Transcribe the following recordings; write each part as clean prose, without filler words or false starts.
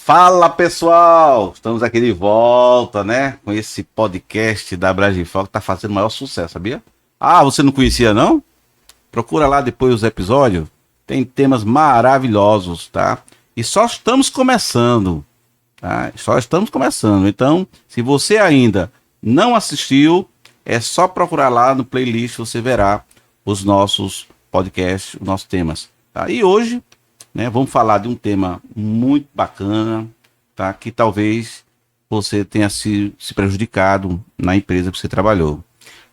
Fala pessoal, estamos aqui de volta, né? Com esse podcast da Bragifal que tá fazendo o maior sucesso, sabia? Ah, você não conhecia não? Procura lá depois os episódios, tem temas maravilhosos, tá? E só estamos começando, tá? Só estamos começando, então se você ainda não assistiu, é só procurar lá no playlist, você verá os nossos podcasts, os nossos temas, tá? E hoje, né, vamos falar de um tema muito bacana, tá? Que talvez você tenha se prejudicado na empresa que você trabalhou.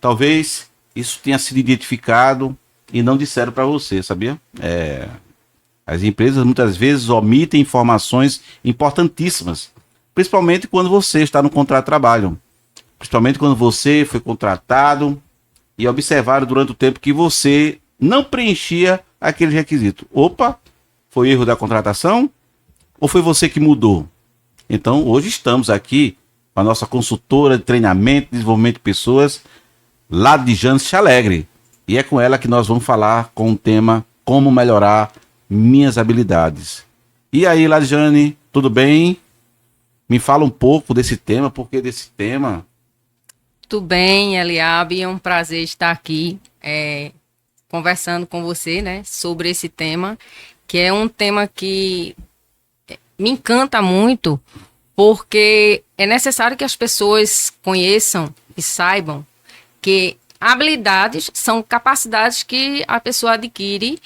Talvez isso tenha sido identificado e não disseram para você, sabia? As empresas muitas vezes omitem informações importantíssimas, principalmente quando você está no contrato de trabalho, principalmente quando você foi contratado e observaram durante o tempo que você não preenchia aquele requisito. Opa, foi erro da contratação ou foi você que mudou? Então, hoje estamos aqui com a nossa consultora de treinamento e desenvolvimento de pessoas, Ladjane Alegre. E é com ela que nós vamos falar com o tema Como Melhorar Minhas Habilidades. E aí, Ladjane, tudo bem? Me fala um pouco desse tema, porque desse tema... Tudo bem, Eliabe, é um prazer estar aqui conversando com você, né, sobre esse tema, que é um tema que me encanta muito, porque é necessário que as pessoas conheçam e saibam que habilidades são capacidades que a pessoa adquire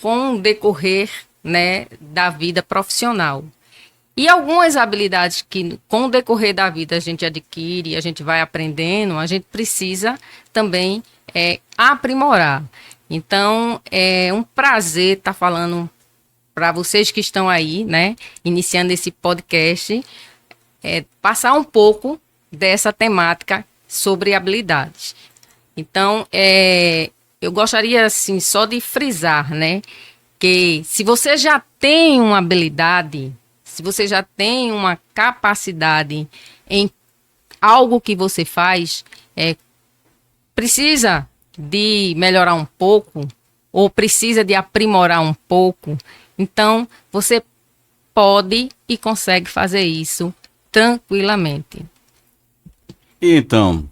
com o decorrer, né, da vida profissional. E algumas habilidades que, com o decorrer da vida, a gente adquire, a gente vai aprendendo, a gente precisa também aprimorar. Então, é um prazer estar falando para vocês que estão aí, né, iniciando esse podcast, passar um pouco dessa temática sobre habilidades. Então, eu gostaria, assim, só de frisar, né, que se você já tem uma habilidade, se você já tem uma capacidade em algo que você faz, precisa de melhorar um pouco ou precisa de aprimorar um pouco, então você pode e consegue fazer isso tranquilamente. Então,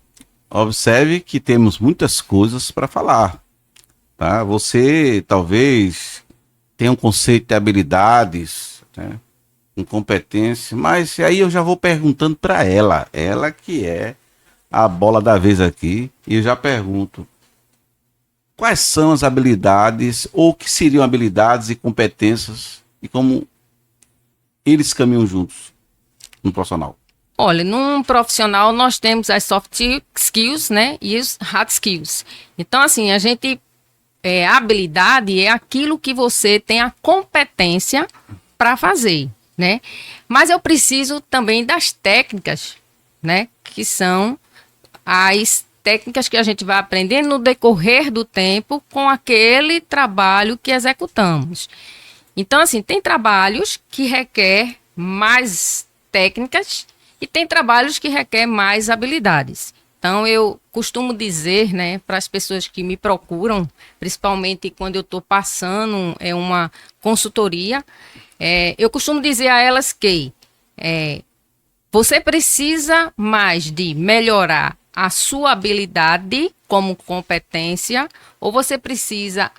observe que temos muitas coisas para falar, tá? Você talvez tenha um conceito de habilidades, né? Com competência, mas aí eu já vou perguntando para ela que é a bola da vez aqui, e eu já pergunto: quais são as habilidades ou o que seriam habilidades e competências e como eles caminham juntos no profissional? Olha, num profissional nós temos as soft skills, né, e os hard skills. Então, assim, a habilidade é aquilo que você tem a competência para fazer, né? Mas eu preciso também das técnicas, né, que são as técnicas que a gente vai aprendendo no decorrer do tempo com aquele trabalho que executamos. Então, assim, tem trabalhos que requer mais técnicas e tem trabalhos que requer mais habilidades. Então, eu costumo dizer, né, para as pessoas que me procuram, principalmente quando eu estou passando uma consultoria, eu costumo dizer a elas que você precisa mais de melhorar a sua habilidade como competência ou você precisa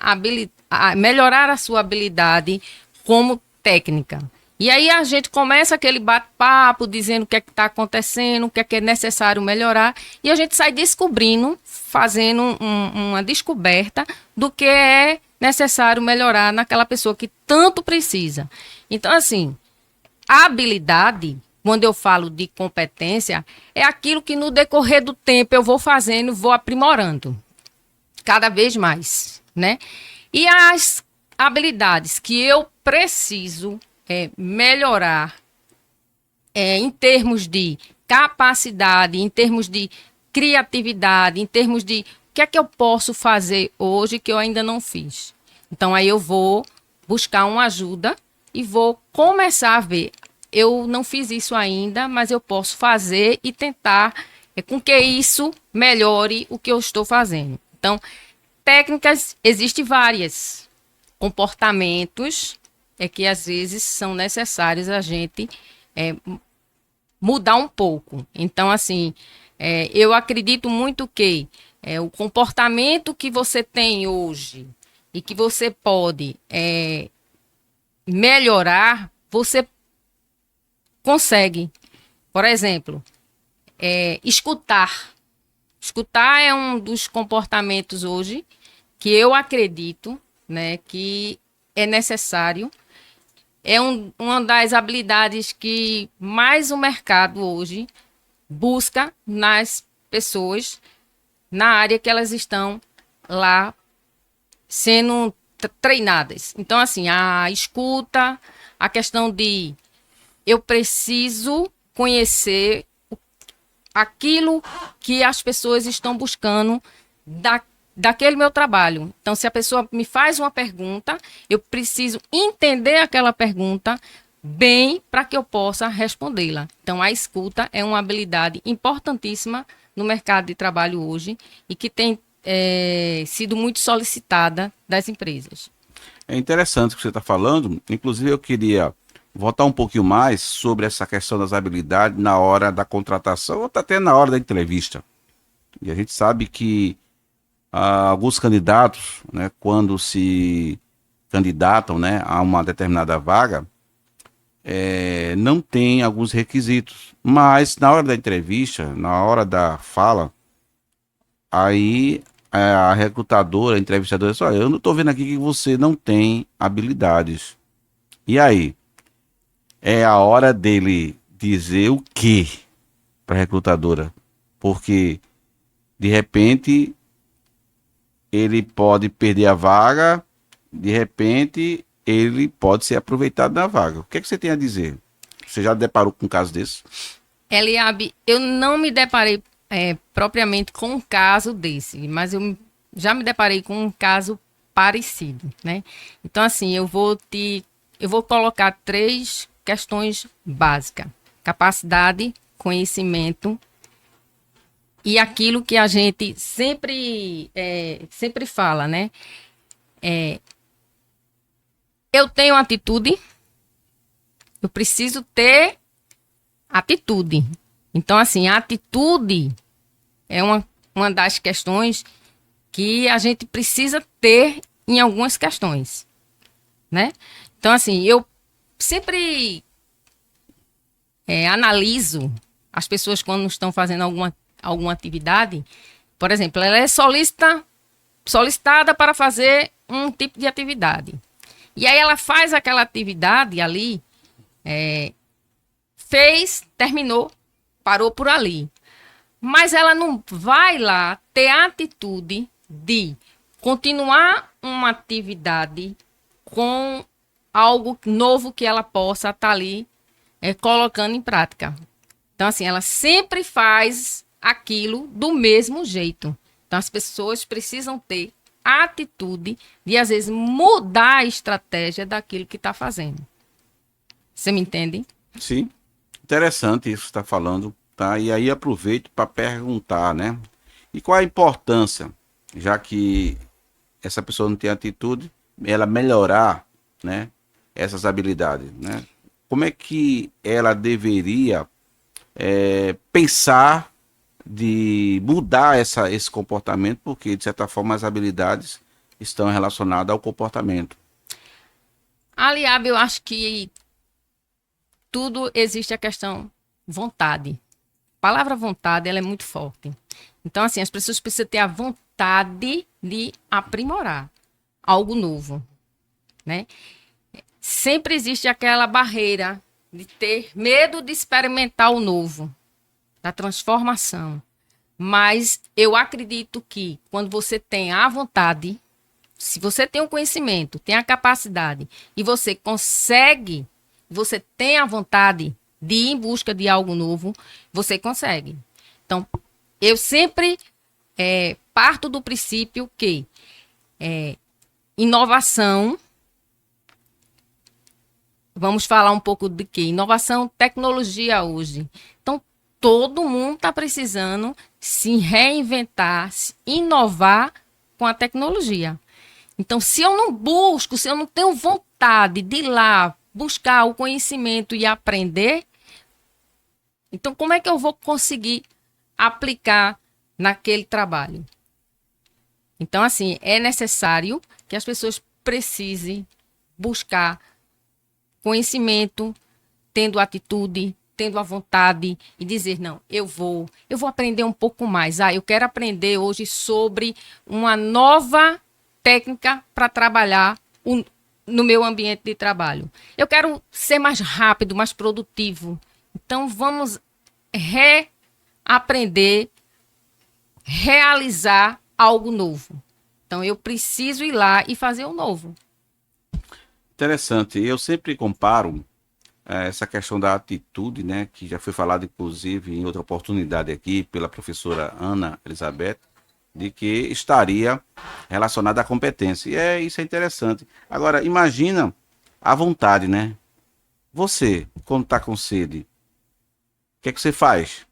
melhorar a sua habilidade como técnica. E aí a gente começa aquele bate-papo dizendo o que é que está acontecendo, o que é necessário melhorar, e a gente sai descobrindo, fazendo uma descoberta do que é necessário melhorar naquela pessoa que tanto precisa. Então, assim, a habilidade, quando eu falo de competência, é aquilo que no decorrer do tempo eu vou fazendo, vou aprimorando cada vez mais, né? E as habilidades que eu preciso melhorar em termos de capacidade, em termos de criatividade, em termos de o que é que eu posso fazer hoje que eu ainda não fiz. Então, aí eu vou buscar uma ajuda e vou começar a ver. Eu não fiz isso ainda, mas eu posso fazer e tentar com que isso melhore o que eu estou fazendo. Então, técnicas existem várias. Comportamentos é que às vezes são necessários a gente é, mudar um pouco. Então, assim, eu acredito muito que o comportamento que você tem hoje e que você pode melhorar, você consegue. Por exemplo, escutar. Escutar é um dos comportamentos hoje que eu acredito, né, que é necessário. É uma das habilidades que mais o mercado hoje busca nas pessoas, na área que elas estão lá sendo treinadas. Então, assim, a escuta, a questão de eu preciso conhecer aquilo que as pessoas estão buscando daquele meu trabalho. Então, se a pessoa me faz uma pergunta, eu preciso entender aquela pergunta bem para que eu possa respondê-la. Então, a escuta é uma habilidade importantíssima no mercado de trabalho hoje e que tem sido muito solicitada das empresas. É interessante o que você está falando. Inclusive, eu queria voltar um pouquinho mais sobre essa questão das habilidades na hora da contratação ou até na hora da entrevista. E a gente sabe que alguns candidatos, né, quando se candidatam, né, a uma determinada vaga, não tem alguns requisitos. Mas na hora da entrevista, na hora da fala, aí a recrutadora, a entrevistadora, diz: olha, eu não estou vendo aqui que você não tem habilidades. E aí? É a hora dele dizer o que para a recrutadora? Porque, de repente, ele pode perder a vaga, de repente, ele pode ser aproveitado na vaga. O que é que você tem a dizer? Você já deparou com um caso desse? Eliabe, eu não me deparei propriamente com um caso desse, mas eu já me deparei com um caso parecido, né? Então, assim, eu vou colocar 3 questões básicas: capacidade, conhecimento e aquilo que a gente sempre fala, né? Eu tenho atitude, eu preciso ter atitude. Então, assim, a atitude é uma das questões que a gente precisa ter em algumas questões, né? Então, assim, eu sempre analiso as pessoas quando estão fazendo alguma atividade. Por exemplo, ela é solicitada para fazer um tipo de atividade. E aí ela faz aquela atividade ali, fez, terminou, parou por ali. Mas ela não vai lá ter a atitude de continuar uma atividade com algo novo que ela possa estar ali colocando em prática. Então, assim, ela sempre faz aquilo do mesmo jeito. Então, as pessoas precisam ter a atitude de, às vezes, mudar a estratégia daquilo que está fazendo. Você me entende? Sim. Interessante isso que você está falando, tá? E aí aproveito para perguntar, né? E qual a importância, já que essa pessoa não tem atitude, ela melhorar, né, essas habilidades, né? Como é que ela deveria pensar de mudar esse comportamento, porque de certa forma as habilidades estão relacionadas ao comportamento. Aliás, eu acho que tudo existe a questão vontade. A palavra vontade, ela é muito forte. Então, assim, as pessoas precisam ter a vontade de aprimorar algo novo, né? Sempre existe aquela barreira de ter medo de experimentar o novo, da transformação. Mas eu acredito que quando você tem a vontade, se você tem o conhecimento, tem a capacidade e você consegue, você tem a vontade de ir em busca de algo novo, você consegue. Então, eu sempre parto do princípio que inovação, vamos falar um pouco de quê? Inovação, tecnologia hoje. Então, todo mundo está precisando se reinventar, se inovar com a tecnologia. Então, se eu não busco, se eu não tenho vontade de ir lá buscar o conhecimento e aprender, então como é que eu vou conseguir aplicar naquele trabalho? Então, assim, é necessário que as pessoas precisem buscar conhecimento, tendo atitude, tendo a vontade e dizer, não, eu vou aprender um pouco mais. Eu quero aprender hoje sobre uma nova técnica para trabalhar no meu ambiente de trabalho. Eu quero ser mais rápido, mais produtivo. Então, vamos reaprender, realizar algo novo. Então, eu preciso ir lá e fazer o novo. Interessante. Eu sempre comparo essa questão da atitude, né, que já foi falado inclusive em outra oportunidade aqui pela professora Ana Elizabeth, de que estaria relacionada à competência. E isso é interessante. Agora, imagina a vontade, né? Você, quando está com sede, o que é que você faz?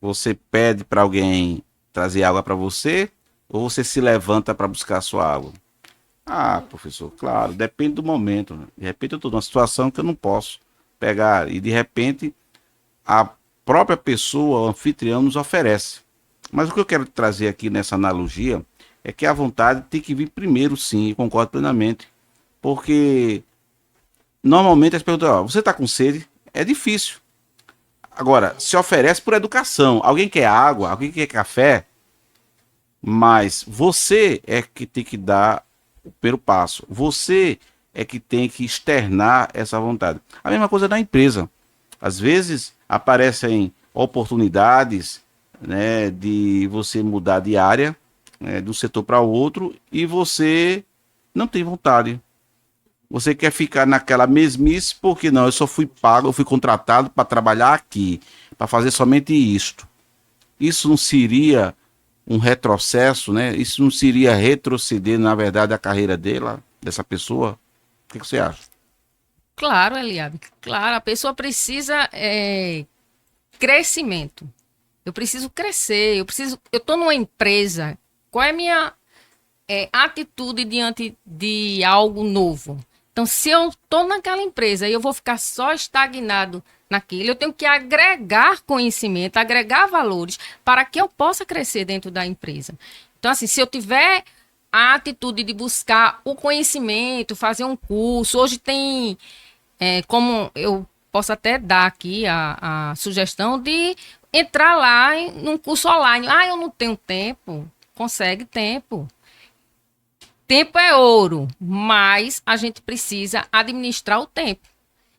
Você pede para alguém trazer água para você ou você se levanta para buscar a sua água? Ah, professor, claro, depende do momento, né? De repente eu estou numa situação que eu não posso pegar e de repente a própria pessoa, o anfitrião, nos oferece. Mas o que eu quero trazer aqui nessa analogia é que a vontade tem que vir primeiro, sim, concordo plenamente. Porque normalmente as pessoas, ó, você está com sede? É difícil. Agora, se oferece por educação. Alguém quer água, alguém quer café, mas você é que tem que dar o primeiro passo. Você é que tem que externar essa vontade. A mesma coisa na empresa. Às vezes aparecem oportunidades, né, de você mudar de área, né, de um setor para outro e você não tem vontade. Você quer ficar naquela mesmice porque não, eu só fui pago, eu fui contratado para trabalhar aqui, para fazer somente isto. Isso não seria um retrocesso, né? Isso não seria retroceder, na verdade, a carreira dela, dessa pessoa? O que você acha? Claro, Eliabe, claro, a pessoa precisa crescimento. Eu preciso crescer, eu estou numa empresa, qual é a minha atitude diante de algo novo? Então, se eu estou naquela empresa e eu vou ficar só estagnado naquilo, eu tenho que agregar conhecimento, agregar valores para que eu possa crescer dentro da empresa. Então, assim, se eu tiver a atitude de buscar o conhecimento, fazer um curso, hoje tem, como eu posso até dar aqui a sugestão de entrar lá num curso online. Eu não tenho tempo. Consegue tempo. Tempo é ouro, mas a gente precisa administrar o tempo.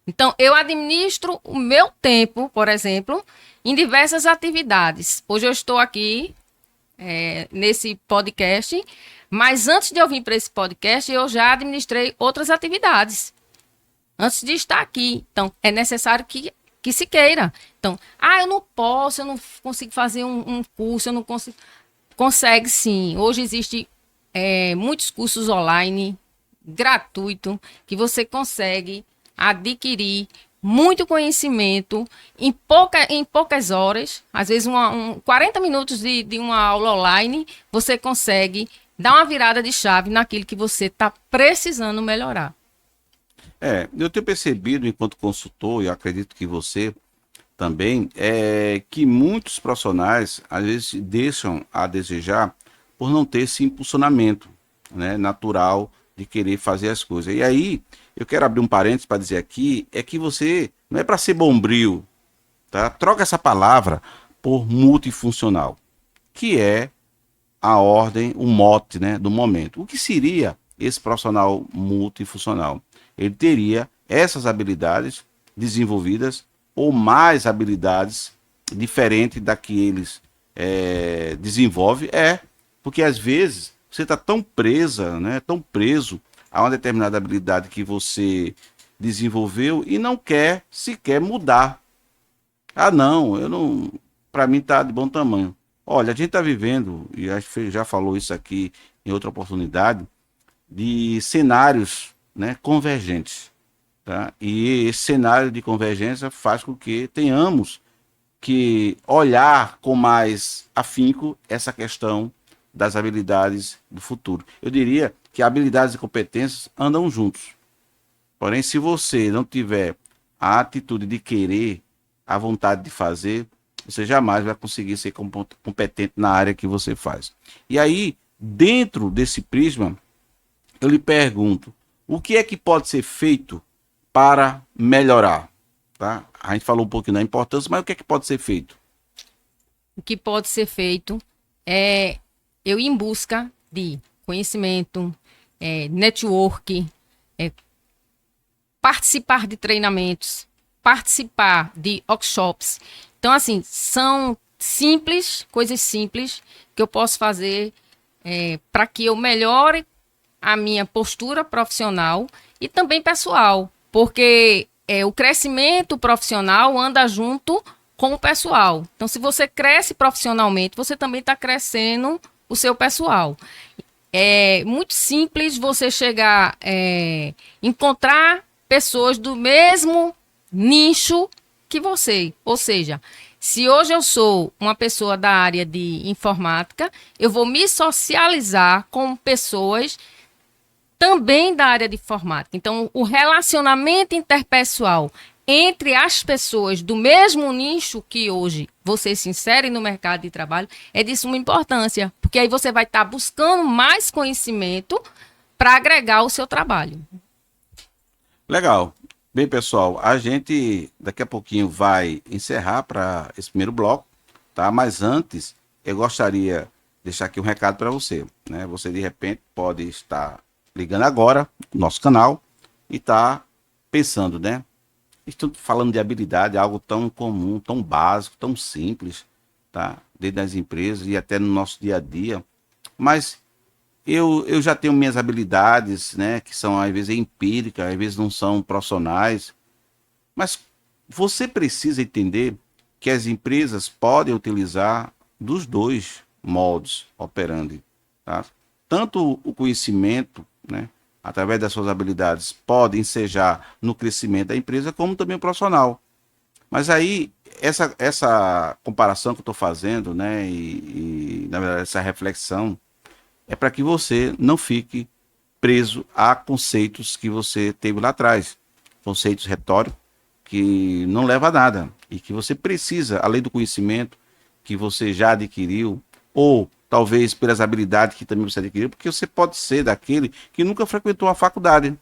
Então, eu administro o meu tempo, por exemplo, em diversas atividades. Hoje eu estou aqui nesse podcast, mas antes de eu vir para esse podcast, eu já administrei outras atividades. Antes de estar aqui. Então, é necessário que se queira. Então, eu não posso, eu não consigo fazer um curso, eu não consigo. Consegue sim. Hoje existe muitos cursos online, gratuito, que você consegue adquirir muito conhecimento em poucas horas. Às vezes, 40 minutos de uma aula online, você consegue dar uma virada de chave naquilo que você está precisando melhorar. Eu tenho percebido enquanto consultor, e eu acredito que você também, que muitos profissionais às vezes deixam a desejar por não ter esse impulsionamento, né, natural de querer fazer as coisas. E aí, eu quero abrir um parênteses para dizer aqui, é que você não é para ser bombril, tá? Troca essa palavra por multifuncional, que é a ordem, o mote, né, do momento. O que seria esse profissional multifuncional? Ele teria essas habilidades desenvolvidas ou mais habilidades diferentes da que eles desenvolvem, porque às vezes você está tão presa, né, tão preso a uma determinada habilidade que você desenvolveu e não quer sequer mudar. Não, eu não, para mim está de bom tamanho. Olha, a gente está vivendo, e acho que já falou isso aqui em outra oportunidade, de cenários, né, convergentes. Tá? E esse cenário de convergência faz com que tenhamos que olhar com mais afinco essa questão das habilidades do futuro. Eu diria que habilidades e competências andam juntos. Porém, se você não tiver a atitude de querer, a vontade de fazer, você jamais vai conseguir ser competente na área que você faz. E aí, dentro desse prisma, eu lhe pergunto, o que é que pode ser feito para melhorar? Tá? A gente falou um pouquinho da importância, mas o que é que pode ser feito? O que pode ser feito é eu ir em busca de conhecimento, network, participar de treinamentos, participar de workshops. Então, assim, são coisas simples que eu posso fazer para que eu melhore a minha postura profissional e também pessoal, porque o crescimento profissional anda junto com o pessoal. Então, se você cresce profissionalmente, você também está crescendo o seu pessoal. É muito simples você chegar, encontrar pessoas do mesmo nicho que você. Ou seja, se hoje eu sou uma pessoa da área de informática, eu vou me socializar com pessoas também da área de informática. Então, o relacionamento interpessoal entre as pessoas do mesmo nicho que hoje você se insere no mercado de trabalho é de suma importância, porque aí você vai estar buscando mais conhecimento para agregar o seu trabalho. Legal. Bem, pessoal, a gente daqui a pouquinho vai encerrar para esse primeiro bloco, tá? Mas antes, eu gostaria de deixar aqui um recado para você, né? Você, de repente, pode estar ligando agora no nosso canal e tá pensando, né? Estou falando de habilidade, algo tão comum, tão básico, tão simples, tá? Dentro das empresas e até no nosso dia a dia. Mas eu já tenho minhas habilidades, né? Que são às vezes empíricas, às vezes não são profissionais. Mas você precisa entender que as empresas podem utilizar dos dois modos operandi, tá? Tanto o conhecimento, né, através das suas habilidades, pode ensejar no crescimento da empresa, como também o profissional. Mas aí, essa comparação que eu estou fazendo, né, na verdade, essa reflexão, é para que você não fique preso a conceitos que você teve lá atrás, conceitos retóricos, que não leva a nada, e que você precisa, além do conhecimento que você já adquiriu, ou talvez pelas habilidades que também você adquiriu, porque você pode ser daquele que nunca frequentou uma faculdade,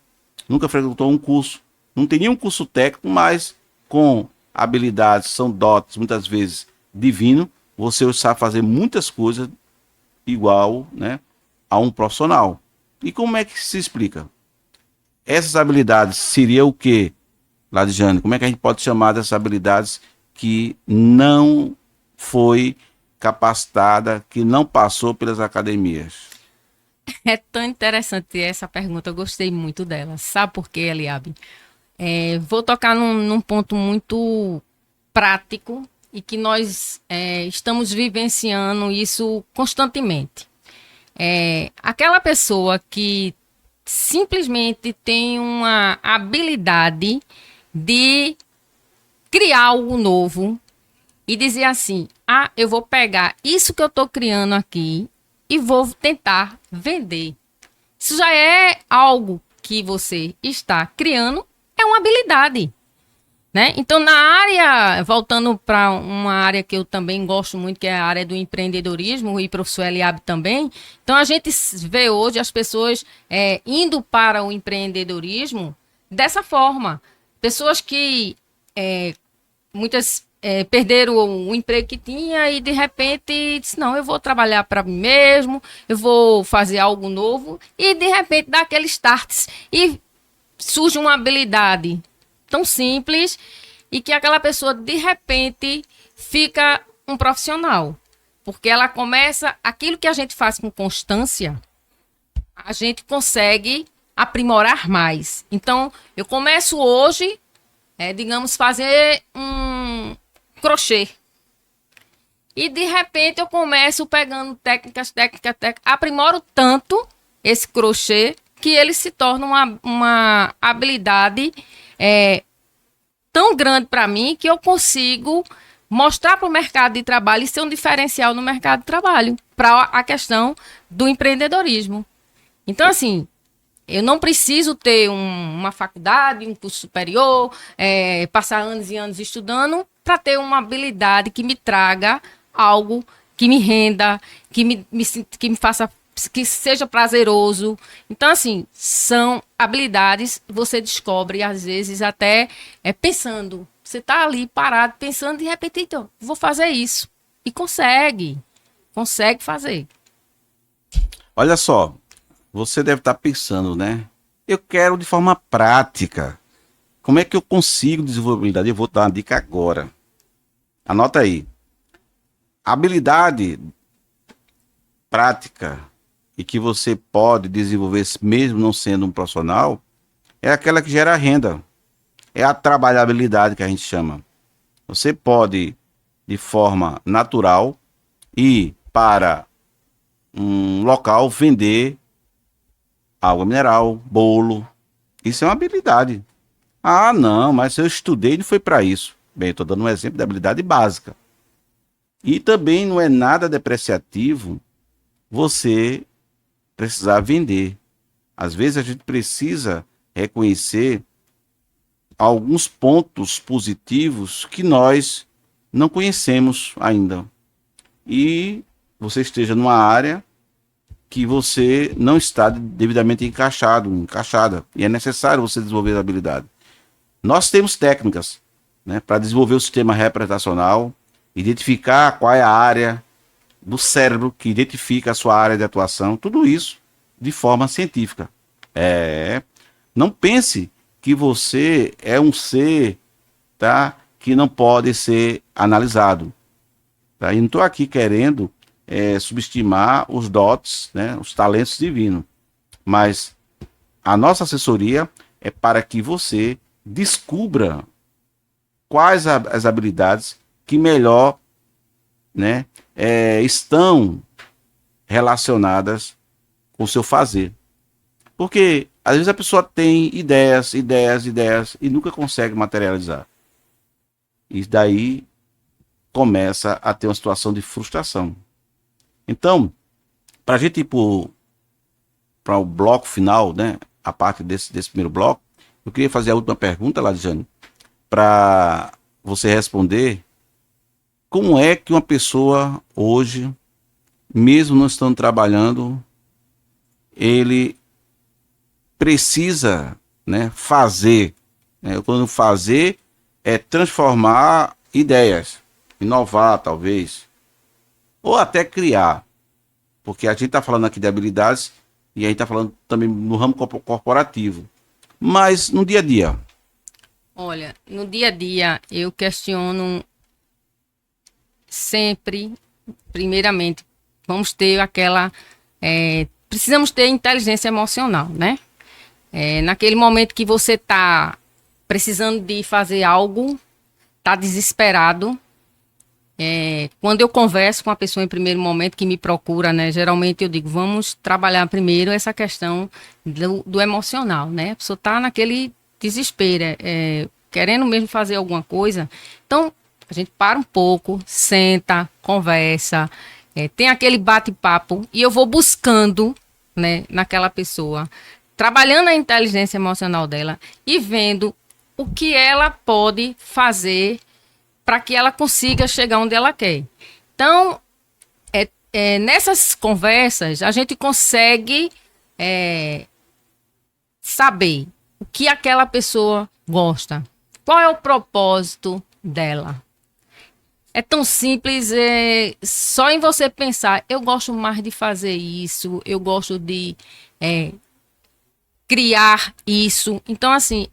nunca frequentou um curso, não tem nenhum curso técnico, mas com habilidades, são dotes, muitas vezes divino, você sabe fazer muitas coisas igual, né, a um profissional. E como é que se explica? Essas habilidades seria o quê, Ladjane? Como é que a gente pode chamar dessas habilidades que não foi capacitada, que não passou pelas academias? É tão interessante essa pergunta, eu gostei muito dela. Sabe por quê, Eliabe? Vou tocar num ponto muito prático e que nós estamos vivenciando isso constantemente. Aquela pessoa que simplesmente tem uma habilidade de criar algo novo e dizer assim, eu vou pegar isso que eu estou criando aqui e vou tentar vender. Isso já é algo que você está criando, é uma habilidade, né? Então, na área, voltando para uma área que eu também gosto muito, que é a área do empreendedorismo, e o professor Eliabe também, então a gente vê hoje as pessoas indo para o empreendedorismo dessa forma. Pessoas que muitas perderam o emprego que tinha e de repente disse, não, eu vou trabalhar para mim mesmo, eu vou fazer algo novo e de repente dá aquele start e surge uma habilidade tão simples e que aquela pessoa de repente fica um profissional, porque ela começa aquilo que a gente faz com constância, a gente consegue aprimorar mais. Então eu começo hoje, digamos, fazer um crochê. E de repente eu começo pegando técnicas, aprimoro tanto esse crochê que ele se torna uma habilidade tão grande para mim que eu consigo mostrar para o mercado de trabalho e ser um diferencial no mercado de trabalho para a questão do empreendedorismo. Então, assim, eu não preciso ter uma faculdade, um curso superior, passar anos e anos estudando para ter uma habilidade que me traga algo que me renda, que me faça, que seja prazeroso. Então, assim, são habilidades que você descobre, às vezes, até pensando. Você está ali parado, pensando, de repente, então, vou fazer isso. E consegue fazer. Olha só, você deve estar pensando, né? Eu quero de forma prática. Como é que eu consigo desenvolver habilidade? Eu vou dar uma dica agora. Anota aí. Habilidade prática e que você pode desenvolver mesmo não sendo um profissional é aquela que gera renda. É a trabalhabilidade que a gente chama. Você pode, de forma natural, ir para um local vender água mineral, bolo. Isso é uma habilidade. Ah, não, mas eu estudei e não foi para isso. Bem, estou dando um exemplo de habilidade básica. E também não é nada depreciativo você precisar vender. Às vezes a gente precisa reconhecer alguns pontos positivos que nós não conhecemos ainda. E você esteja numa área que você não está devidamente encaixada. E é necessário você desenvolver a habilidade. Nós temos técnicas, né, para desenvolver o sistema representacional, identificar qual é a área do cérebro que identifica a sua área de atuação, tudo isso de forma científica. Não pense que você é um ser, tá, que não pode ser analisado. Tá? E não estou aqui querendo subestimar os dotes, né, os talentos divinos. Mas a nossa assessoria é para que você descubra quais as habilidades que melhor, né, estão relacionadas com o seu fazer. Porque às vezes a pessoa tem ideias e nunca consegue materializar. E daí começa a ter uma situação de frustração. Então, para a gente ir para o bloco final, né, a parte desse primeiro bloco, eu queria fazer a última pergunta, Ladjane, para você responder como é que uma pessoa hoje, mesmo não estando trabalhando, ele precisa, né, fazer. Né, quando fazer é transformar ideias, inovar talvez, ou até criar, porque a gente está falando aqui de habilidades e a gente está falando também no ramo corporativo, mas no dia a dia. Olha, no dia a dia eu questiono sempre, primeiramente, vamos ter precisamos ter inteligência emocional, né? Naquele momento que você está precisando de fazer algo, está desesperado. Quando eu converso com a pessoa em primeiro momento que me procura, né? Geralmente eu digo, vamos trabalhar primeiro essa questão do emocional, né? A pessoa está naquele desespero, querendo mesmo fazer alguma coisa. Então, a gente para um pouco, senta, conversa, tem aquele bate-papo e eu vou buscando, né, naquela pessoa, trabalhando a inteligência emocional dela e vendo o que ela pode fazer para que ela consiga chegar onde ela quer. Então, nessas conversas, a gente consegue saber o que aquela pessoa gosta, qual é o propósito dela. É tão simples, só em você pensar, eu gosto mais de fazer isso, eu gosto de criar isso. Então, assim,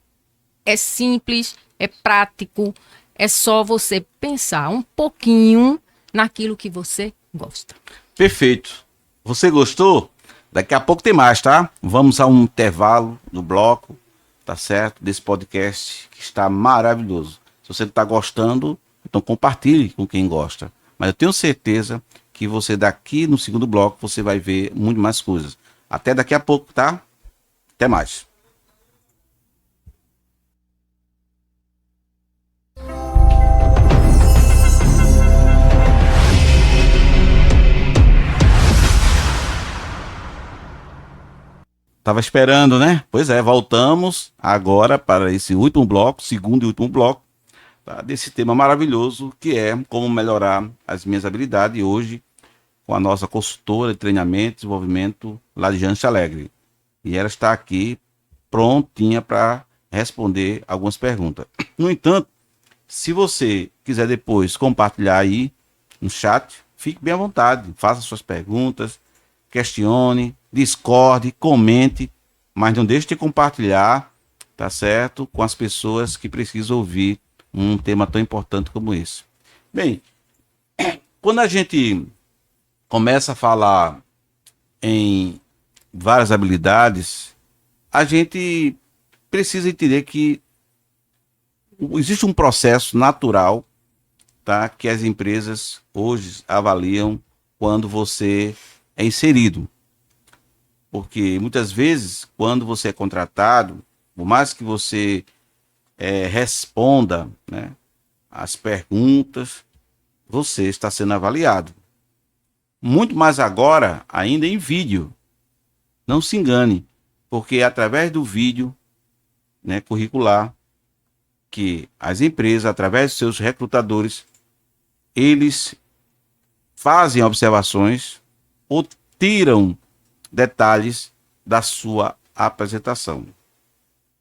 é simples, é prático, é só você pensar um pouquinho naquilo que você gosta. Perfeito. Você gostou? Daqui a pouco tem mais, tá? Vamos a um intervalo no bloco, tá certo? Desse podcast que está maravilhoso. Se você está gostando, então compartilhe com quem gosta. Mas eu tenho certeza que você daqui no segundo bloco você vai ver muito mais coisas. Até daqui a pouco, tá? Até mais. Tava esperando, né? Pois é, voltamos agora para esse último bloco, segundo e último bloco, tá? Desse tema maravilhoso que é como melhorar as minhas habilidades hoje com a nossa consultora de treinamento e desenvolvimento, Ladiane Alegre. E ela está aqui prontinha para responder algumas perguntas. No entanto, se você quiser depois compartilhar aí no chat, fique bem à vontade, faça suas perguntas, questione, discorde, comente, mas não deixe de compartilhar, tá certo? Com as pessoas que precisam ouvir um tema tão importante como esse. Bem, quando a gente começa a falar em várias habilidades, a gente precisa entender que existe um processo natural, tá, que as empresas hoje avaliam quando você é inserido. Porque muitas vezes, quando você é contratado, por mais que você responda, né, as perguntas, você está sendo avaliado. Muito mais agora, ainda em vídeo. Não se engane, porque é através do vídeo, né, curricular, que as empresas, através de seus recrutadores, eles fazem observações ou tiram detalhes da sua apresentação.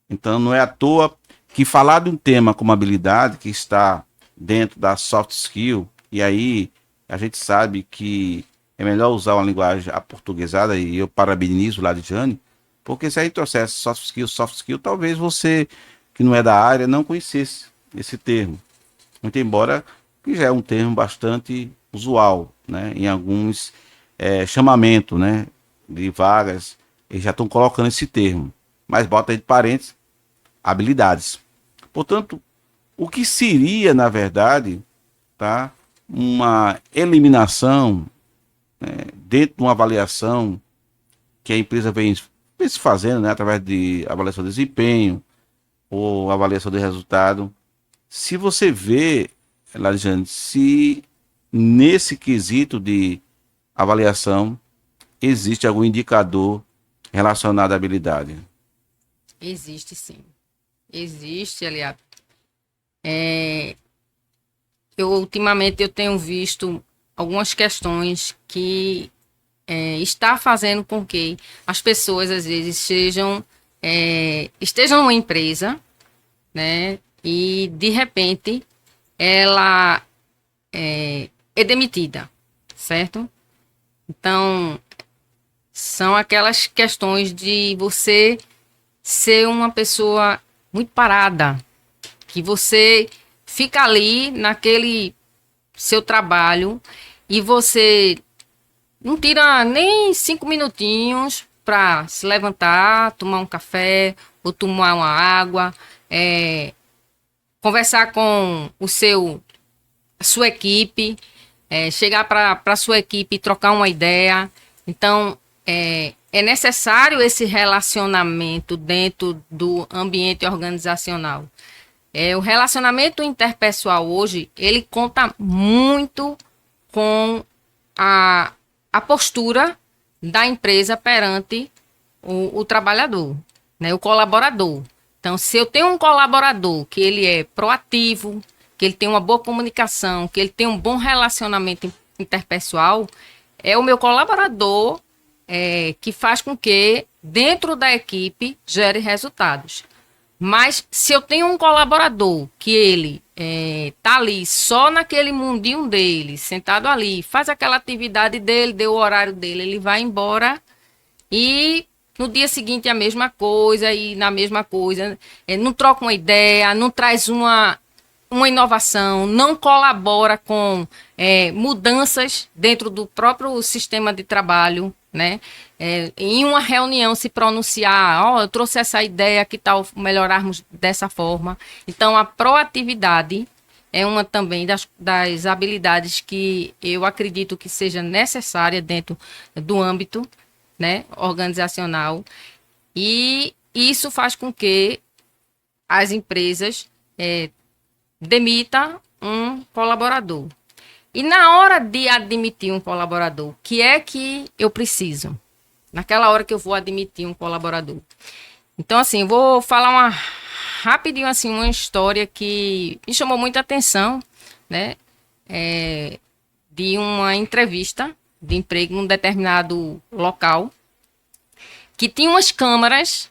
Então, não é à toa que falar de um tema como habilidade, que está dentro da soft skill, e aí a gente sabe que é melhor usar uma linguagem aportuguesada, e eu parabenizo o Ladiane, porque se aí trouxesse soft skill, talvez você, que não é da área, não conhecesse esse termo. Muito embora que já é um termo bastante usual, né, em alguns chamamentos, né, de vagas, eles já estão colocando esse termo, mas bota aí de parênteses, habilidades. Portanto, o que seria, na verdade, tá, uma eliminação, né, dentro de uma avaliação que a empresa vem se fazendo, né, através de avaliação de desempenho ou avaliação de resultado. Se você vê, Lajane, se nesse quesito de avaliação existe algum indicador relacionado à habilidade? Existe sim. Existe, aliás. Ultimamente eu tenho visto algumas questões que está fazendo com que as pessoas às vezes estejam numa empresa, né? E de repente ela é demitida, certo? Então são aquelas questões de você ser uma pessoa muito parada, que você fica ali naquele seu trabalho e você não tira nem 5 minutinhos para se levantar, tomar um café ou tomar uma água, conversar com a sua equipe, chegar para a sua equipe e trocar uma ideia. Então, é necessário esse relacionamento dentro do ambiente organizacional. O relacionamento interpessoal hoje, ele conta muito com a postura da empresa perante o trabalhador, né, o colaborador. Então, se eu tenho um colaborador que ele é proativo, que ele tem uma boa comunicação, que ele tem um bom relacionamento interpessoal, é o meu colaborador que faz com que, dentro da equipe, gere resultados. Mas se eu tenho um colaborador que ele tá ali só naquele mundinho dele, sentado ali, faz aquela atividade dele, deu o horário dele, ele vai embora e no dia seguinte a mesma coisa e na mesma coisa, não troca uma ideia, não traz uma inovação, não colabora com mudanças dentro do próprio sistema de trabalho, né? Em uma reunião se pronunciar, eu trouxe essa ideia, que tal melhorarmos dessa forma. Então, a proatividade é uma também das habilidades que eu acredito que seja necessária dentro do âmbito, né, organizacional. E isso faz com que as empresas demita um colaborador. E na hora de admitir um colaborador, o que é que eu preciso? naquela hora que eu vou admitir um colaborador. Então, assim, eu vou falar rapidinho, assim, uma história que me chamou muita atenção, né? De uma entrevista de emprego num determinado local, que tinha umas câmaras,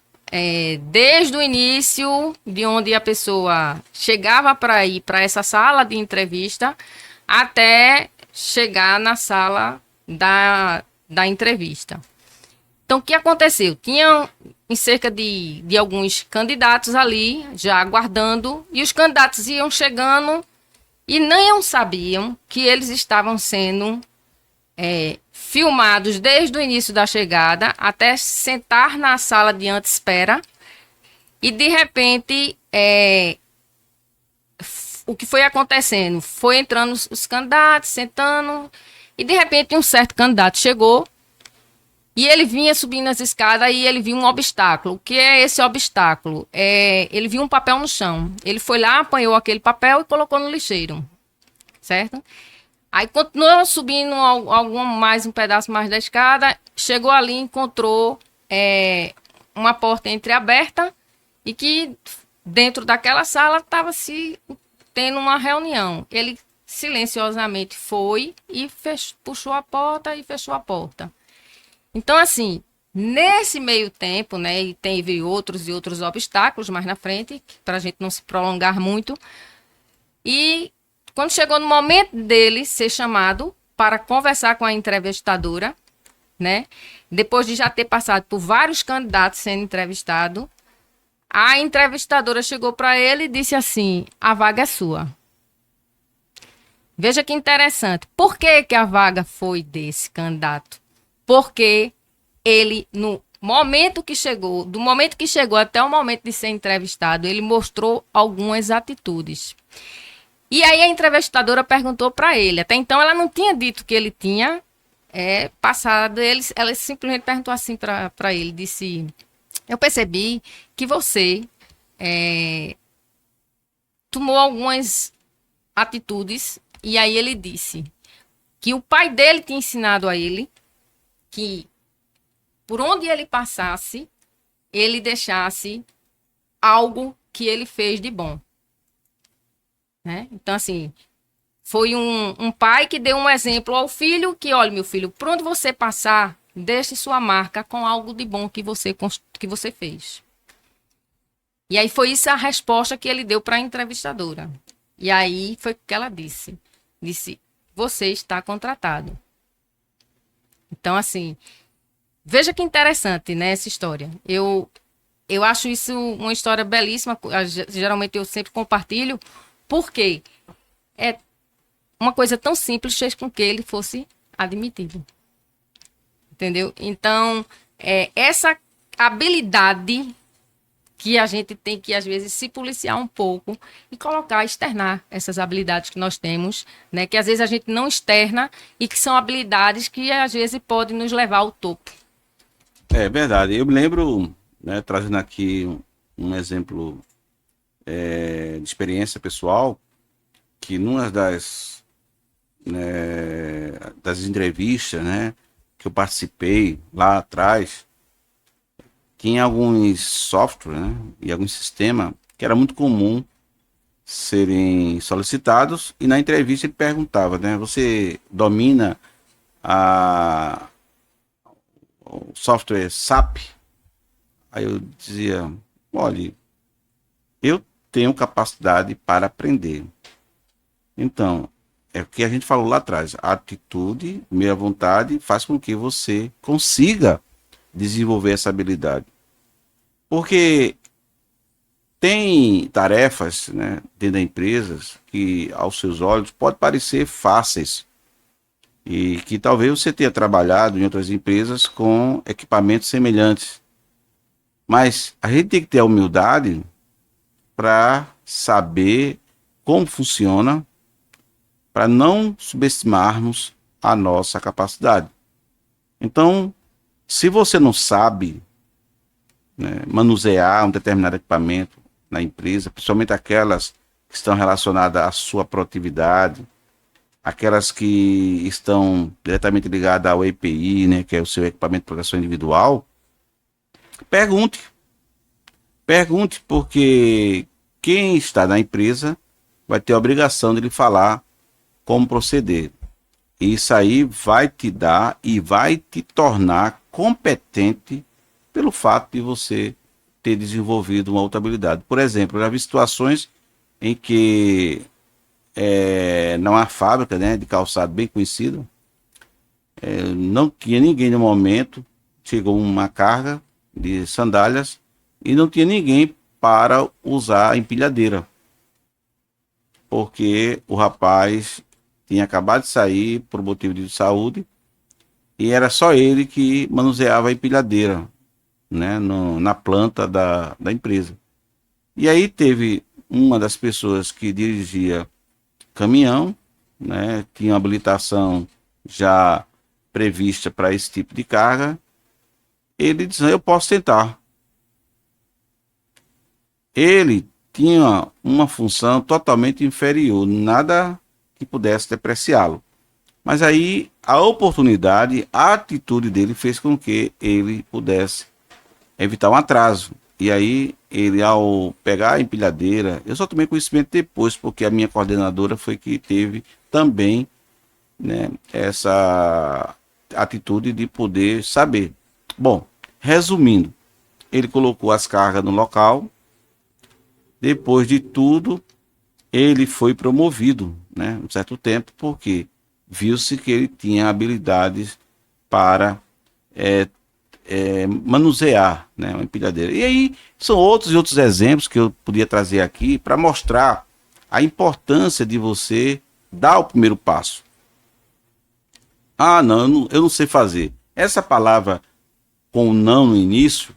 desde o início, de onde a pessoa chegava para ir para essa sala de entrevista, até chegar na sala da entrevista. Então, o que aconteceu? Tinha em cerca de alguns candidatos ali, já aguardando, e os candidatos iam chegando e não sabiam que eles estavam sendo filmados desde o início da chegada até sentar na sala de antespera. E, de repente, o que foi acontecendo? Foi entrando os candidatos, sentando, e, de repente, um certo candidato chegou. E ele vinha subindo as escadas e ele viu um obstáculo. O que é esse obstáculo? Ele viu um papel no chão. Ele foi lá, apanhou aquele papel e colocou no lixeiro. Certo? Aí continuou subindo um pedaço mais da escada. Chegou ali, encontrou uma porta entreaberta e que dentro daquela sala estava se tendo uma reunião. Ele silenciosamente foi e puxou a porta e fechou a porta. Então, assim, nesse meio tempo, né, e teve outros obstáculos mais na frente, para a gente não se prolongar muito. E quando chegou no momento dele ser chamado para conversar com a entrevistadora, né, depois de já ter passado por vários candidatos sendo entrevistado, a entrevistadora chegou para ele e disse assim: a vaga é sua. Veja que interessante. Por que a vaga foi desse candidato? Porque ele, no momento que chegou, do momento que chegou até o momento de ser entrevistado, ele mostrou algumas atitudes. E aí a entrevistadora perguntou para ele. Até então ela não tinha dito que ele tinha passado. Ela simplesmente perguntou assim para ele, disse: eu percebi que você tomou algumas atitudes. E aí ele disse que o pai dele tinha ensinado a ele que por onde ele passasse, ele deixasse algo que ele fez de bom. Né? Então, assim, foi um pai que deu um exemplo ao filho que, olha, meu filho, por onde você passar, deixe sua marca com algo de bom que você fez. E aí foi isso a resposta que ele deu para a entrevistadora. E aí foi o que ela disse. Disse: você está contratado. Então, assim, veja que interessante, né, essa história. Eu acho isso uma história belíssima. Geralmente eu sempre compartilho, porque é uma coisa tão simples fez com que ele fosse admitido. Entendeu? Então, essa habilidade que a gente tem que, às vezes, se policiar um pouco e colocar, externar essas habilidades que nós temos, né? Que às vezes a gente não externa e que são habilidades que, às vezes, podem nos levar ao topo. É verdade. Eu me lembro, né, trazendo aqui um exemplo de experiência pessoal, que numa das entrevistas, né, que eu participei lá atrás, tinha alguns softwares, né, e alguns sistemas que era muito comum serem solicitados, e na entrevista ele perguntava, né, você domina o software SAP? Aí eu dizia: olha, eu tenho capacidade para aprender. Então, é o que a gente falou lá atrás, a atitude, meia vontade, faz com que você consiga desenvolver essa habilidade. Porque tem tarefas, né, dentro da empresa que, aos seus olhos, pode parecer fáceis e que talvez você tenha trabalhado em outras empresas com equipamentos semelhantes. Mas a gente tem que ter a humildade para saber como funciona, para não subestimarmos a nossa capacidade. Então, se você não sabe, né, manusear um determinado equipamento na empresa, principalmente aquelas que estão relacionadas à sua produtividade, aquelas que estão diretamente ligadas ao EPI, né, que é o seu equipamento de proteção individual, pergunte. Pergunte, porque quem está na empresa vai ter a obrigação de lhe falar como proceder. Isso aí vai te dar e vai te tornar competente pelo fato de você ter desenvolvido uma outra habilidade. Por exemplo, eu já vi situações em que numa fábrica, né, de calçado bem conhecida, não tinha ninguém no momento, chegou uma carga de sandálias e não tinha ninguém para usar a empilhadeira, porque o rapaz tinha acabado de sair por motivo de saúde e era só ele que manuseava a empilhadeira, né, na planta da empresa. E aí teve uma das pessoas que dirigia caminhão, né, tinha uma habilitação já prevista para esse tipo de carga. Ele disse: eu posso tentar. Ele tinha uma função totalmente inferior, nada que pudesse depreciá-lo. Mas aí a oportunidade, a atitude dele fez com que ele pudesse evitar um atraso. E aí ele, ao pegar a empilhadeira, eu só tomei conhecimento depois, porque a minha coordenadora foi que teve também, né, essa atitude de poder saber. Bom, resumindo, ele colocou as cargas no local. Depois de tudo, ele foi promovido, né, um certo tempo, porque viu-se que ele tinha habilidades para manusear, né, uma empilhadeira. E aí são outros e outros exemplos que eu podia trazer aqui para mostrar a importância de você dar o primeiro passo. Ah, não, eu não sei fazer. Essa palavra com o não no início,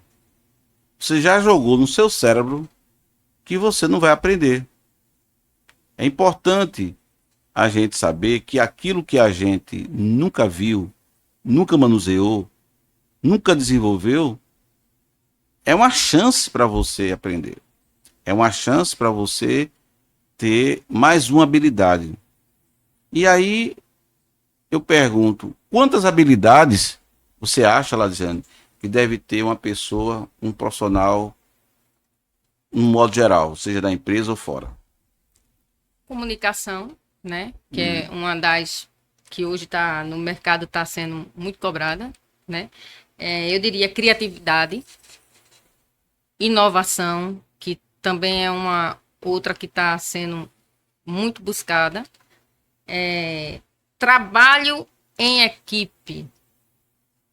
você já jogou no seu cérebro que você não vai aprender. É importante a gente saber que aquilo que a gente nunca viu, nunca manuseou, nunca desenvolveu, é uma chance para você aprender. É uma chance para você ter mais uma habilidade. E aí eu pergunto, quantas habilidades você acha, Ladiane, que deve ter uma pessoa, um profissional, no modo geral, seja da empresa ou fora? Comunicação, né? Que é uma das que hoje está no mercado, está sendo muito cobrada, né? Eu diria criatividade, inovação, que também é uma outra que está sendo muito buscada, trabalho em equipe,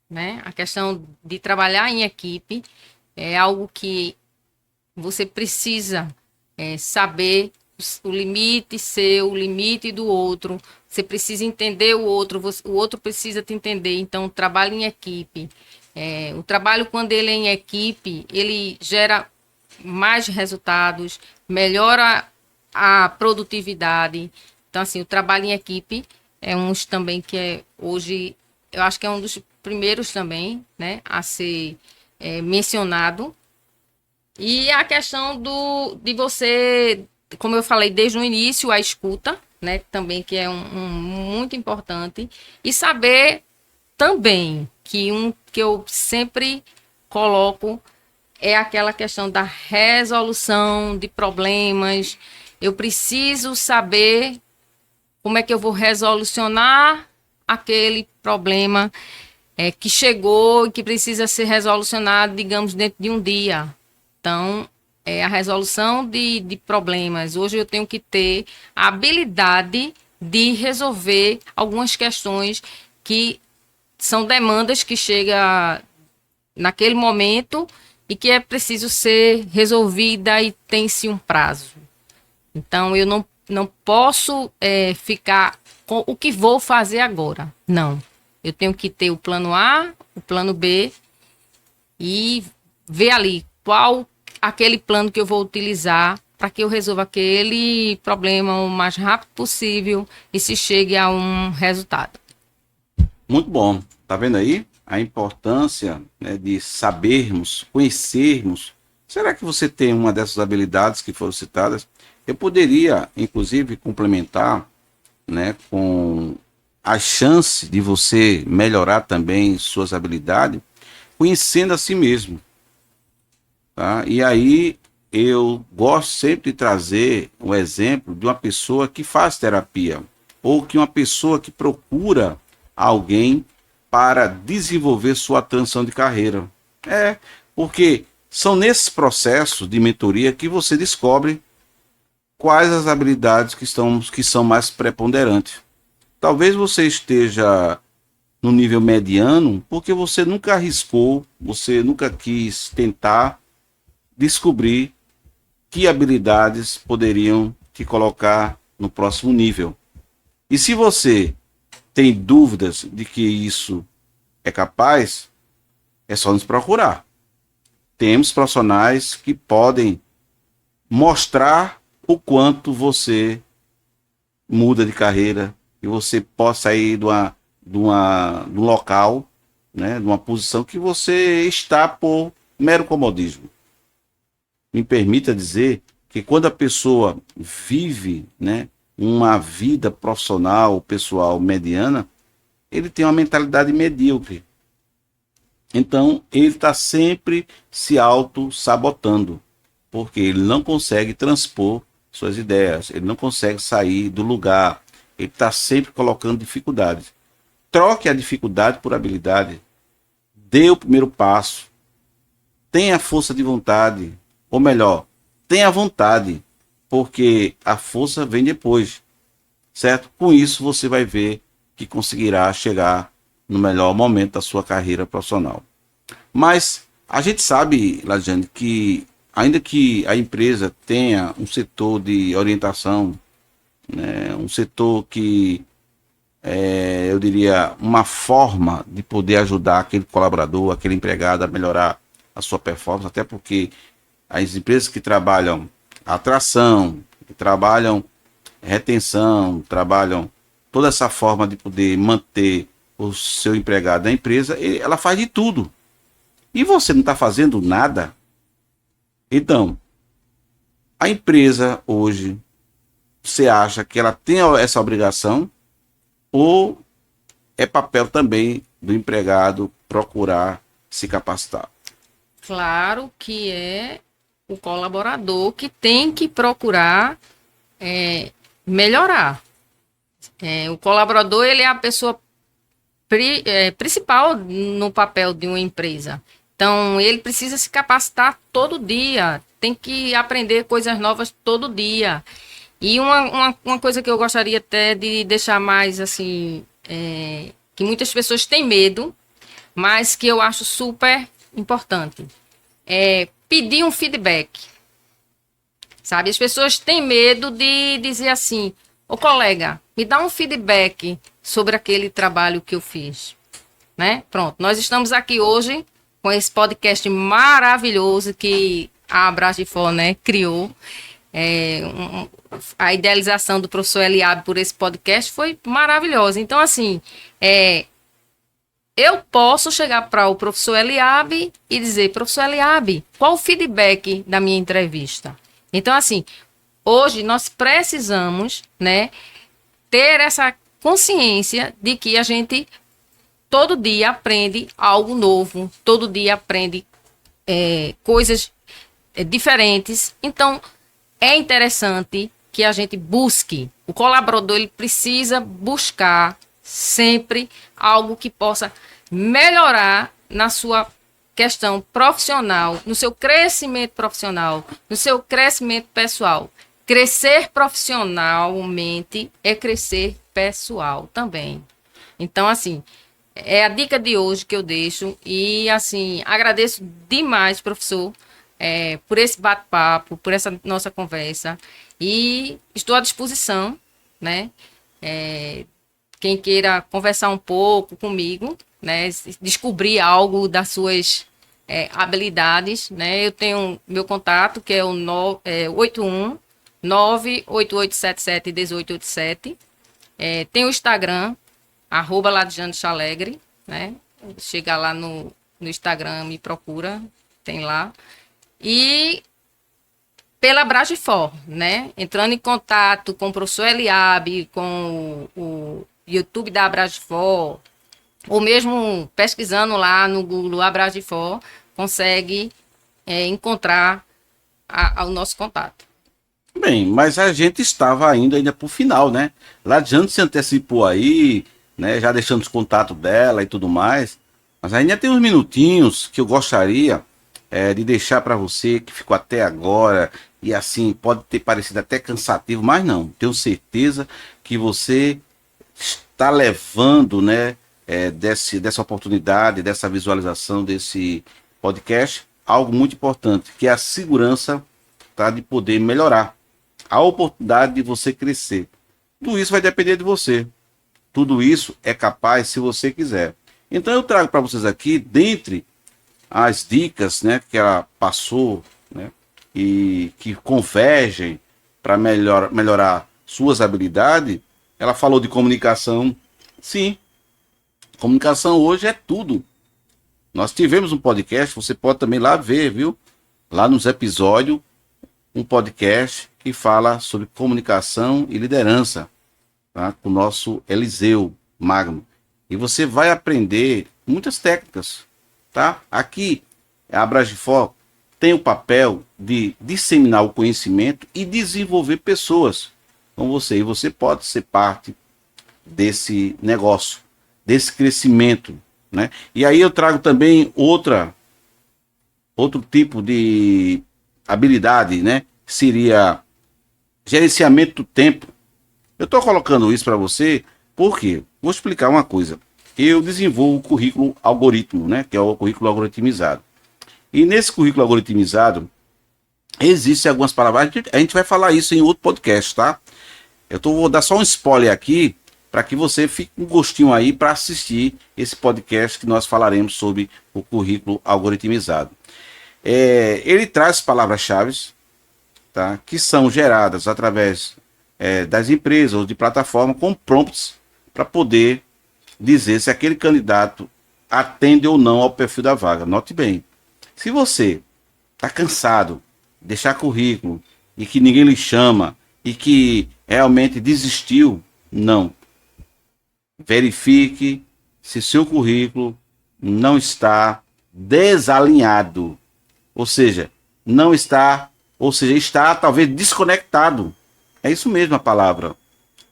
né? A questão de trabalhar em equipe é algo que você precisa saber o limite seu, o limite do outro. Você precisa entender o outro precisa te entender. Então, trabalho em equipe. O trabalho, quando ele é em equipe, ele gera mais resultados, melhora a produtividade. Então, assim, o trabalho em equipe é um também que hoje, eu acho que é um dos primeiros também, né, a ser mencionado. E a questão de você, como eu falei desde o início, a escuta, né, também que é muito importante. E saber também que que eu sempre coloco é aquela questão da resolução de problemas. Eu preciso saber como é que eu vou resolucionar aquele problema que chegou e que precisa ser resolucionado, digamos, dentro de um dia. Então, a resolução de problemas. Hoje eu tenho que ter a habilidade de resolver algumas questões que são demandas que chegam naquele momento e que é preciso ser resolvida e tem-se um prazo. Então, eu não posso ficar com o que vou fazer agora. Não. Eu tenho que ter o plano A, o plano B e ver ali qual aquele plano que eu vou utilizar para que eu resolva aquele problema o mais rápido possível e se chegue a um resultado. Muito bom. Tá vendo aí a importância, né, de sabermos, conhecermos. Será que você tem uma dessas habilidades que foram citadas? Eu poderia, inclusive, complementar né, com a chance de você melhorar também suas habilidades, conhecendo a si mesmo, tá? E aí eu gosto sempre de trazer um exemplo de uma pessoa que faz terapia ou que uma pessoa que procura alguém para desenvolver sua transição de carreira. É, porque são nesses processos de mentoria que você descobre quais as habilidades que são mais preponderantes. Talvez você esteja no nível mediano porque você nunca arriscou, você nunca quis tentar descobrir que habilidades poderiam te colocar no próximo nível. E se você tem dúvidas de que isso é capaz, é só nos procurar. Temos profissionais que podem mostrar o quanto você muda de carreira e você possa sair de um local, né, de uma posição que você está por mero comodismo. Me permita dizer que quando a pessoa vive, né, uma vida profissional, pessoal mediana, ele tem uma mentalidade medíocre. Então, ele está sempre se auto-sabotando, porque ele não consegue transpor suas ideias, ele não consegue sair do lugar, ele está sempre colocando dificuldades. Troque a dificuldade por habilidade, dê o primeiro passo, tenha força de vontade, ou melhor, tenha vontade, porque a força vem depois, certo? Com isso, você vai ver que conseguirá chegar no melhor momento da sua carreira profissional. Mas a gente sabe, Lajane, que ainda que a empresa tenha um setor de orientação, né, um setor que eu diria, uma forma de poder ajudar aquele colaborador, aquele empregado a melhorar a sua performance, até porque as empresas que trabalham atração, que trabalham retenção, trabalham toda essa forma de poder manter o seu empregado na empresa, ela faz de tudo. E você não está fazendo nada? Então, a empresa hoje, você acha que ela tem essa obrigação ou é papel também do empregado procurar se capacitar? Claro que é o colaborador que tem que procurar melhorar. O colaborador, ele é a pessoa principal no papel de uma empresa. Então, ele precisa se capacitar todo dia, tem que aprender coisas novas todo dia. E uma coisa que eu gostaria até de deixar mais assim, que muitas pessoas têm medo, mas que eu acho super importante, é pedir um feedback. Sabe, as pessoas têm medo de dizer assim: ô colega, me dá um feedback sobre aquele trabalho que eu fiz, né? Pronto, nós estamos aqui hoje com esse podcast maravilhoso que a Abragifor, né, criou. A idealização do professor Eliabe por esse podcast foi maravilhosa. Então, assim, eu posso chegar para o professor Eliabe e dizer: professor Eliabe, qual o feedback da minha entrevista? Então, assim, hoje nós precisamos, né, ter essa consciência de que a gente todo dia aprende algo novo, todo dia aprende coisas diferentes. Então, é interessante que a gente busque. O colaborador, ele precisa buscar sempre algo que possa melhorar na sua questão profissional, no seu crescimento profissional, no seu crescimento pessoal. Crescer profissionalmente é crescer pessoal também. Então, assim, é a dica de hoje que eu deixo. E, assim, agradeço demais, professor, por esse bate-papo, por essa nossa conversa. E estou à disposição, né? Quem queira conversar um pouco comigo, né? Descobrir algo das suas habilidades, né? Eu tenho meu contato, que é o 81 98877 1887. Tem o Instagram, @ladjane_chalegre, né? Chega lá no Instagram, me procura, tem lá. E pela Bragifor, né? Entrando em contato com o professor Eliabe, com o YouTube da Bragifor, ou mesmo pesquisando lá no Google Abragifor, consegue encontrar o nosso contato. Bem, mas a gente estava ainda pro final, né? Ladiane se antecipou aí, né? Já deixando os contatos dela e tudo mais. Mas ainda tem uns minutinhos que eu gostaria de deixar para você que ficou até agora. E assim, pode ter parecido até cansativo, mas não. Tenho certeza que você está levando, né? Dessa oportunidade, dessa visualização desse podcast, algo muito importante, que é a segurança, tá, de poder melhorar, a oportunidade de você crescer. Tudo isso vai depender de você. Tudo isso é capaz se você quiser. Então eu trago para vocês aqui, dentre as dicas, né, que ela passou, né, e que convergem para melhorar suas habilidades. Ela falou de comunicação. Sim, comunicação hoje é tudo. Nós tivemos um podcast, você pode também lá ver, viu? Lá nos episódios, um podcast que fala sobre comunicação e liderança, tá? Com o nosso Eliseu Magno. E você vai aprender muitas técnicas, tá? Aqui, a Bragifor tem o papel de disseminar o conhecimento e desenvolver pessoas com você. E você pode ser parte desse negócio, desse crescimento, né? E aí eu trago também outro tipo de habilidade, né? Seria gerenciamento do tempo. Eu estou colocando isso para você porque vou explicar uma coisa. Eu desenvolvo o currículo algoritmo, né? Que é o currículo algoritmizado. E nesse currículo algoritmizado existem algumas palavras. A gente vai falar isso em outro podcast, tá? Vou dar só um spoiler aqui para que você fique com um gostinho aí para assistir esse podcast que nós falaremos sobre o currículo algoritmizado. Ele traz palavras-chave, tá, que são geradas através das empresas ou de plataforma com prompts para poder dizer se aquele candidato atende ou não ao perfil da vaga. Note bem, se você está cansado de deixar currículo e que ninguém lhe chama e que realmente desistiu, não. Verifique se seu currículo não está desalinhado, ou seja, está talvez desconectado. É isso mesmo a palavra.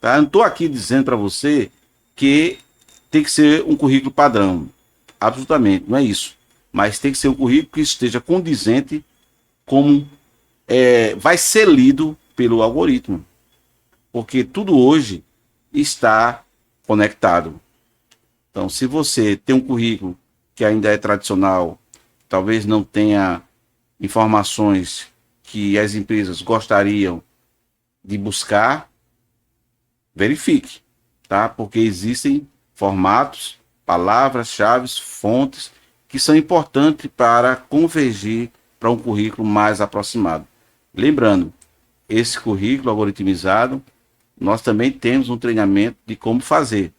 Tá? Eu não estou aqui dizendo para você que tem que ser um currículo padrão. Absolutamente, não é isso. Mas tem que ser um currículo que esteja condizente como vai ser lido pelo algoritmo. Porque tudo hoje está conectado. Então, se você tem um currículo que ainda é tradicional, talvez não tenha informações que as empresas gostariam de buscar, verifique, tá? Porque existem formatos, palavras-chave, fontes que são importantes para convergir para um currículo mais aproximado. Lembrando, esse currículo algoritmizado, nós também temos um treinamento de como fazer,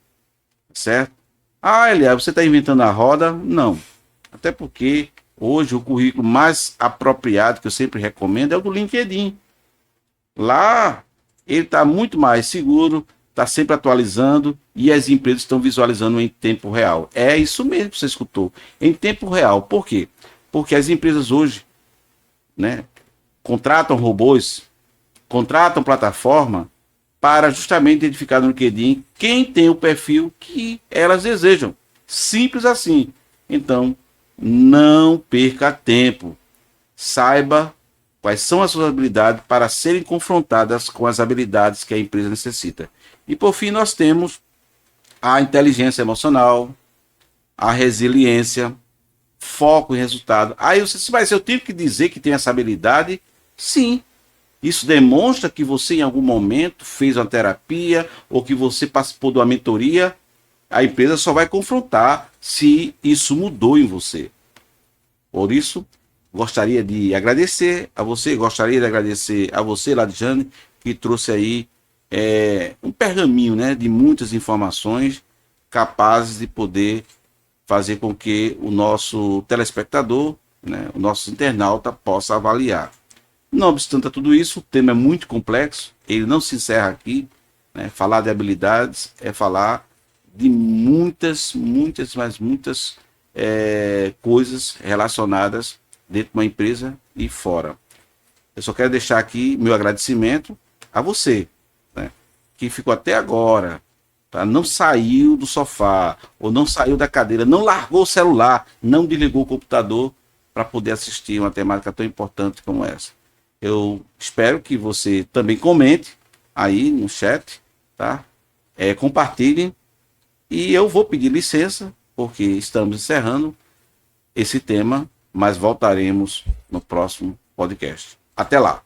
certo? Elias, você está inventando a roda? Não. Até porque hoje o currículo mais apropriado que eu sempre recomendo é o do LinkedIn. Lá ele está muito mais seguro, está sempre atualizando e as empresas estão visualizando em tempo real. É isso mesmo que você escutou, em tempo real. Por quê? Porque as empresas hoje, né, contratam robôs, contratam plataforma para justamente identificar no LinkedIn quem tem o perfil que elas desejam. Simples assim. Então, não perca tempo. Saiba quais são as suas habilidades para serem confrontadas com as habilidades que a empresa necessita. E por fim, nós temos a inteligência emocional, a resiliência, foco em resultado. Aí você disse, mas eu tenho que dizer que tem essa habilidade? Sim. Isso demonstra que você em algum momento fez uma terapia ou que você participou de uma mentoria. A empresa só vai confrontar se isso mudou em você. Por isso, gostaria de agradecer a você, Ladiane, que trouxe aí um pergaminho, né, de muitas informações capazes de poder fazer com que o nosso telespectador, né, o nosso internauta possa avaliar. Não obstante a tudo isso, o tema é muito complexo, ele não se encerra aqui, né? Falar de habilidades é falar de mas muitas coisas relacionadas dentro de uma empresa e fora. Eu só quero deixar aqui meu agradecimento a você, né, que ficou até agora, tá? Não saiu do sofá, ou não saiu da cadeira, não largou o celular, não desligou o computador para poder assistir uma temática tão importante como essa. Eu espero que você também comente aí no chat, tá? Compartilhe, e eu vou pedir licença, porque estamos encerrando esse tema, mas voltaremos no próximo podcast. Até lá!